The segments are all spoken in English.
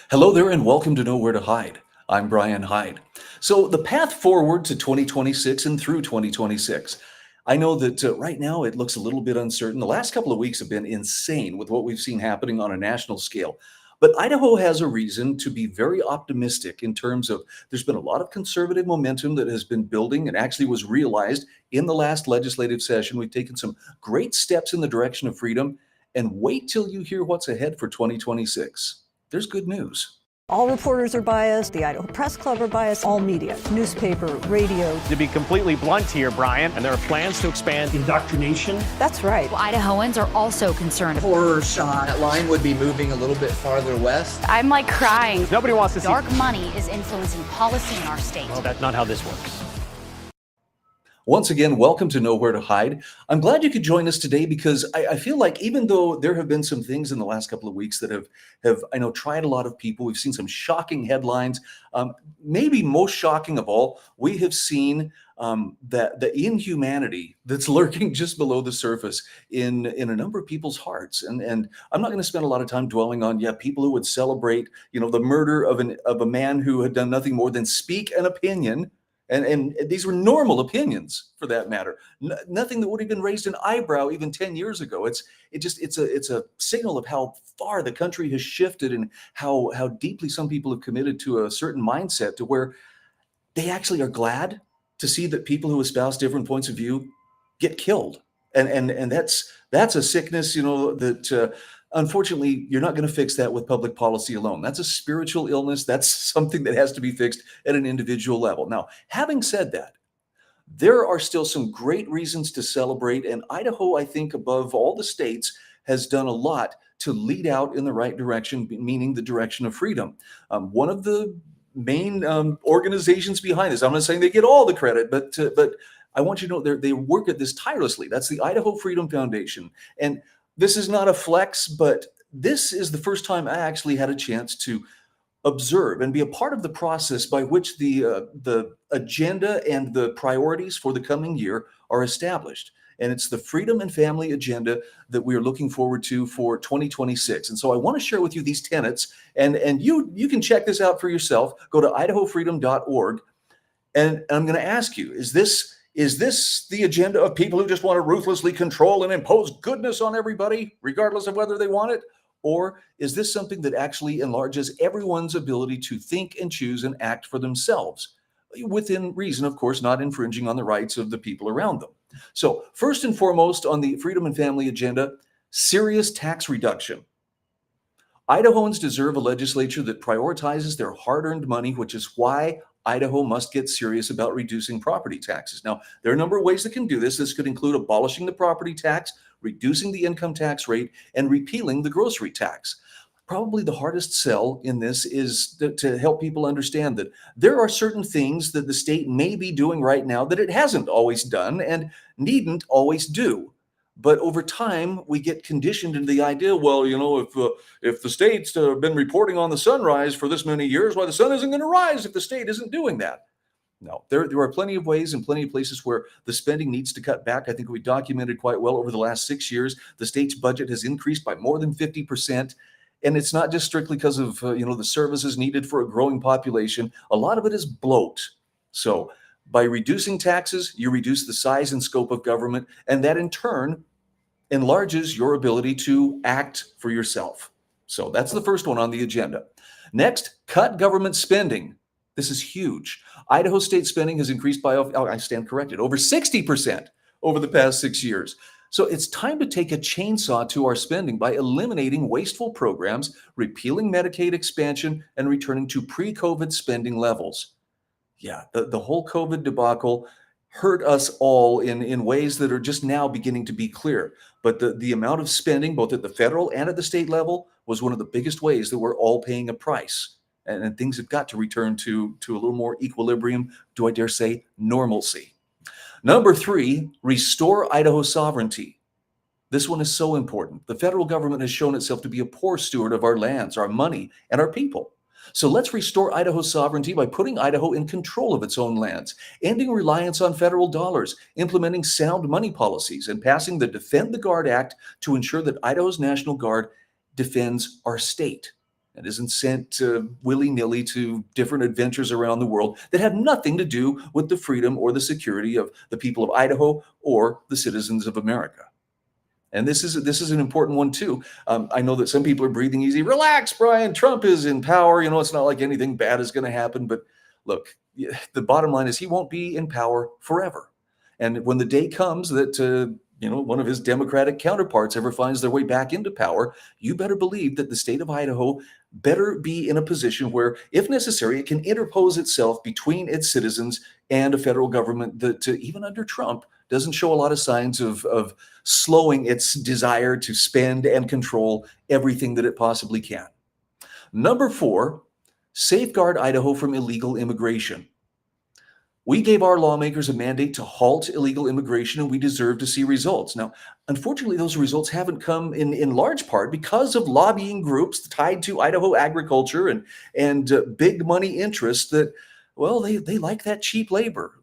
Hello there, and welcome to Know Where to Hide. I'm Brian Hyde. So, the path forward to 2026 and through 2026. I know that right now it looks a little bit uncertain. The last couple of weeks have been insane with what we've seen happening on a national scale. But Idaho has a reason to be very optimistic in terms of there's been a lot of conservative momentum that has been building and actually was realized in the last legislative session. We've taken some great steps in the direction of freedom. And wait till you hear what's ahead for 2026. There's good news. All reporters are biased, the Idaho Press Club are biased, all media, newspaper, radio. To be completely blunt here, Brian, and there are plans to expand indoctrination. That's right. Well, Idahoans are also concerned. Horror shot. That line would be moving a little bit farther west. I'm like crying. Nobody wants to see Dark money is influencing policy in our state. Well, that's not how this works. Once again, welcome to Know Where to Hide. I'm glad you could join us today because I feel like even though there have been some things in the last couple of weeks that have I know tried a lot of people, we've seen some shocking headlines. Maybe most shocking of all, we have seen that the inhumanity that's lurking just below the surface in a number of people's hearts. And I'm not going to spend a lot of time dwelling on people who would celebrate the murder of a man who had done nothing more than speak an opinion. And these were normal opinions, for that matter. Nothing that would have been raised an eyebrow even 10 years ago. It's a signal of how far the country has shifted and how deeply some people have committed to a certain mindset to where they actually are glad to see that people who espouse different points of view get killed. And that's a sickness, that unfortunately, you're not going to fix that with public policy alone. That's a spiritual illness. That's something that has to be fixed at an individual level. Now, having said that, there are still some great reasons to celebrate. And Idaho, I think, above all the states, has done a lot to lead out in the right direction, meaning the direction of freedom. One of the main organizations behind this, I'm not saying they get all the credit, but I want you to know they work at this tirelessly. That's the Idaho Freedom Foundation. And this is not a flex, but this is the first time I actually had a chance to observe and be a part of the process by which the agenda and the priorities for the coming year are established. And it's the Freedom and Family Agenda that we are looking forward to for 2026. And so I want to share with you these tenets, and you can check this out for yourself. Go to idahofreedom.org, and I'm going to ask you, is this the agenda of people who just want to ruthlessly control and impose goodness on everybody, regardless of whether they want it? Or is this something that actually enlarges everyone's ability to think and choose and act for themselves? Within reason, of course, not infringing on the rights of the people around them. So first and foremost on the Freedom and Family Agenda, serious tax reduction. Idahoans deserve a legislature that prioritizes their hard-earned money, which is why Idaho must get serious about reducing property taxes. Now, there are a number of ways that can do this. This could include abolishing the property tax, reducing the income tax rate, and repealing the grocery tax. Probably the hardest sell in this is to help people understand that there are certain things that the state may be doing right now that it hasn't always done and needn't always do. But over time, we get conditioned into the idea, well, if the state's been reporting on the sunrise for this many years, why the sun isn't going to rise if the state isn't doing that? No, there are plenty of ways and plenty of places where the spending needs to cut back. I think we documented quite well over the last 6 years. The state's budget has increased by more than 50%. And it's not just strictly because of the services needed for a growing population. A lot of it is bloat. So by reducing taxes, you reduce the size and scope of government, and that in turn enlarges your ability to act for yourself. So that's the first one on the agenda. Next, cut government spending. This is huge. Idaho state spending has increased by, I stand corrected, over 60% over the past 6 years. So it's time to take a chainsaw to our spending by eliminating wasteful programs, repealing Medicaid expansion, and returning to pre-COVID spending levels. Yeah, the whole COVID debacle hurt us all in ways that are just now beginning to be clear. But the amount of spending, both at the federal and at the state level, was one of the biggest ways that we're all paying a price. And things have got to return to a little more equilibrium, do I dare say, normalcy. Number 3, restore Idaho sovereignty. This one is so important. The federal government has shown itself to be a poor steward of our lands, our money, and our people. So let's restore Idaho's sovereignty by putting Idaho in control of its own lands, ending reliance on federal dollars, implementing sound money policies, and passing the Defend the Guard Act to ensure that Idaho's National Guard defends our state. and isn't sent willy-nilly to different adventures around the world that have nothing to do with the freedom or the security of the people of Idaho or the citizens of America. And this is an important one too. I know that some people are breathing easy. Relax, Brian. Trump is in power. It's not like anything bad is going to happen. But look, the bottom line is he won't be in power forever. And when the day comes that one of his Democratic counterparts ever finds their way back into power, you better believe that the state of Idaho better be in a position where, if necessary, it can interpose itself between its citizens and a federal government that, even under Trump, doesn't show a lot of signs of slowing its desire to spend and control everything that it possibly can. Number 4, safeguard Idaho from illegal immigration. We gave our lawmakers a mandate to halt illegal immigration, and we deserve to see results. Now, unfortunately, those results haven't come in large part because of lobbying groups tied to Idaho agriculture and big money interests that, well, they like that cheap labor.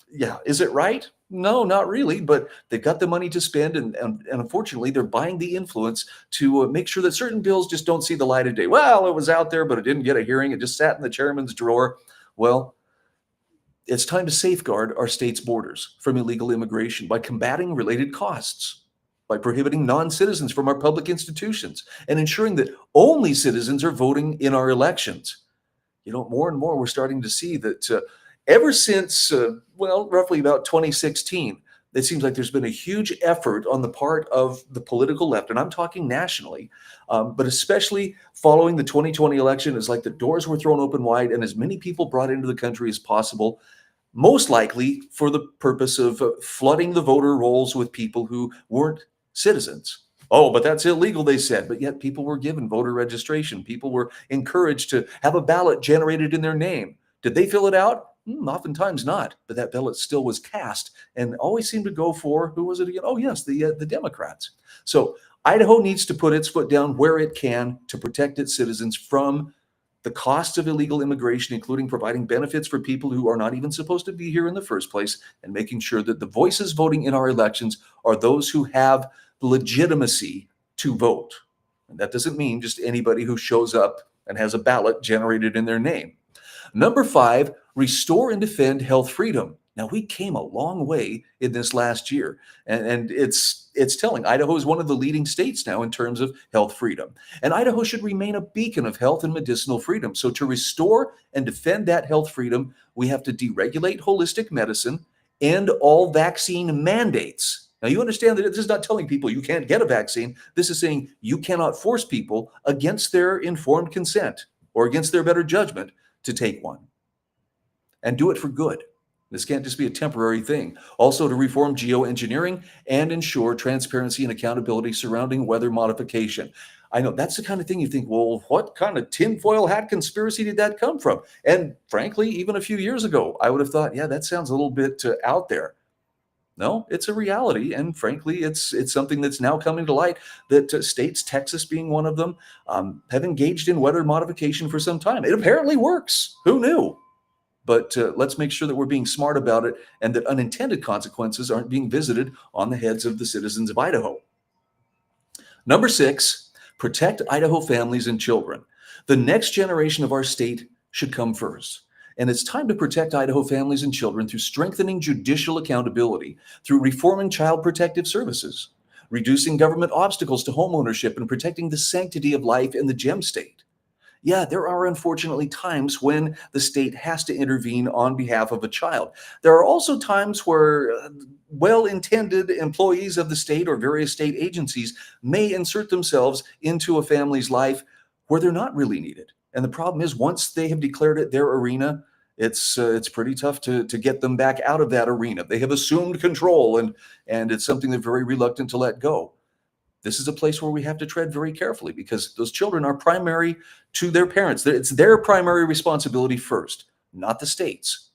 Yeah, is it right? No, not really, but they've got the money to spend, and unfortunately, they're buying the influence to make sure that certain bills just don't see the light of day. Well, it was out there, but it didn't get a hearing. It just sat in the chairman's drawer. Well, it's time to safeguard our state's borders from illegal immigration by combating related costs, by prohibiting non-citizens from our public institutions, and ensuring that only citizens are voting in our elections. More and more we're starting to see that ever since, roughly about 2016, it seems like there's been a huge effort on the part of the political left, and I'm talking nationally, but especially following the 2020 election. It's like the doors were thrown open wide and as many people brought into the country as possible, most likely for the purpose of flooding the voter rolls with people who weren't citizens. Oh, but that's illegal, they said. But yet people were given voter registration. People were encouraged to have a ballot generated in their name. Did they fill it out? Oftentimes not. But that ballot still was cast and always seemed to go for, who was it again? Oh, yes, the Democrats. So Idaho needs to put its foot down where it can to protect its citizens from the costs of illegal immigration, including providing benefits for people who are not even supposed to be here in the first place, and making sure that the voices voting in our elections are those who have legitimacy to vote. And that doesn't mean just anybody who shows up and has a ballot generated in their name. Number 5, restore and defend health freedom. Now, we came a long way in this last year, and it's telling. Idaho is one of the leading states now in terms of health freedom, and Idaho should remain a beacon of health and medicinal freedom. So to restore and defend that health freedom, we have to deregulate holistic medicine, end all vaccine mandates. Now, you understand that this is not telling people you can't get a vaccine. This is saying you cannot force people against their informed consent or against their better judgment to take one, and do it for good. This can't just be a temporary thing. Also, to reform geoengineering and ensure transparency and accountability surrounding weather modification. I know that's the kind of thing you think, well, what kind of tinfoil hat conspiracy did that come from? And frankly, even a few years ago, I would have thought, yeah, that sounds a little bit out there. No, it's a reality. And frankly, it's something that's now coming to light that states, Texas being one of them, have engaged in weather modification for some time. It apparently works. Who knew? But let's make sure that we're being smart about it and that unintended consequences aren't being visited on the heads of the citizens of Idaho. Number 6, protect Idaho families and children. The next generation of our state should come first. And it's time to protect Idaho families and children through strengthening judicial accountability, through reforming child protective services, reducing government obstacles to homeownership, and protecting the sanctity of life in the gem state. Yeah, there are unfortunately times when the state has to intervene on behalf of a child. There are also times where well-intended employees of the state or various state agencies may insert themselves into a family's life where they're not really needed. And the problem is, once they have declared it their arena, it's pretty tough to get them back out of that arena. They have assumed control, and it's something they're very reluctant to let go. This is a place where we have to tread very carefully because those children are primary to their parents. It's their primary responsibility first, not the state's.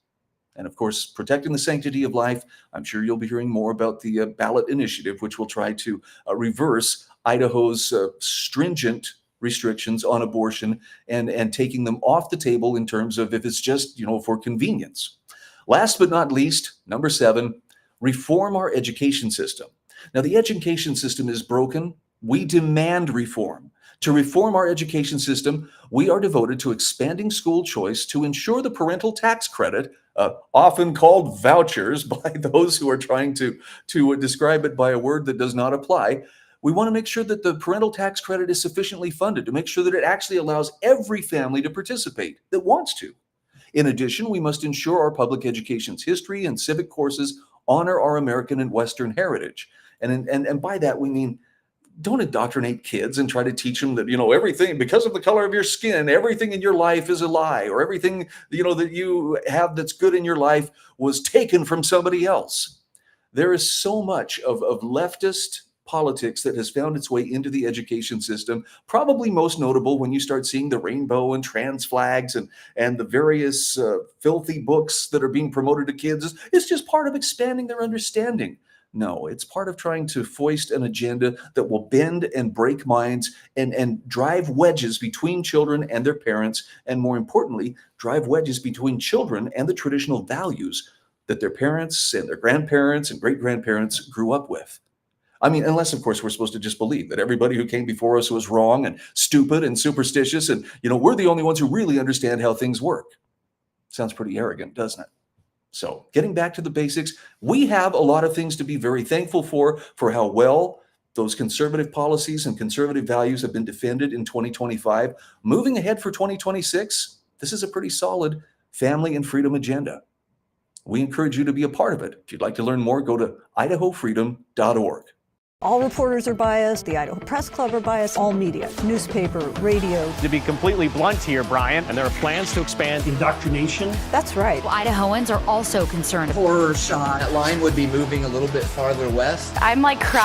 And of course, protecting the sanctity of life, I'm sure you'll be hearing more about the ballot initiative, which will try to reverse Idaho's stringent restrictions on abortion and taking them off the table in terms of if it's just, for convenience. Last but not least, number 7, reform our education system. Now, the education system is broken. We demand reform To reform our education system, we are devoted to expanding school choice to ensure the parental tax credit, often called vouchers by those who are trying to describe it by a word that does not apply. We want to make sure that the parental tax credit is sufficiently funded to make sure that it actually allows every family to participate that wants to. In addition, we must ensure our public education's history and civic courses honor our American and Western heritage. And by that, we mean don't indoctrinate kids and try to teach them that, everything because of the color of your skin, everything in your life is a lie, or everything, that you have that's good in your life was taken from somebody else. There is so much of leftist politics that has found its way into the education system, probably most notable when you start seeing the rainbow and trans flags and the various filthy books that are being promoted to kids. It's just part of expanding their understanding. No, it's part of trying to foist an agenda that will bend and break minds and drive wedges between children and their parents, and more importantly, drive wedges between children and the traditional values that their parents and their grandparents and great-grandparents grew up with. I mean, unless, of course, we're supposed to just believe that everybody who came before us was wrong and stupid and superstitious, and, we're the only ones who really understand how things work. Sounds pretty arrogant, doesn't it? So getting back to the basics, we have a lot of things to be very thankful for how well those conservative policies and conservative values have been defended in 2025. Moving ahead for 2026, this is a pretty solid family and freedom agenda. We encourage you to be a part of it. If you'd like to learn more, go to idahofreedom.org. All reporters are biased. The Idaho Press Club are biased. All media, newspaper, radio. To be completely blunt here, Brian, and there are plans to expand indoctrination. That's right. Idahoans are also concerned. Horror shot. That line would be moving a little bit farther west. I'm like crying.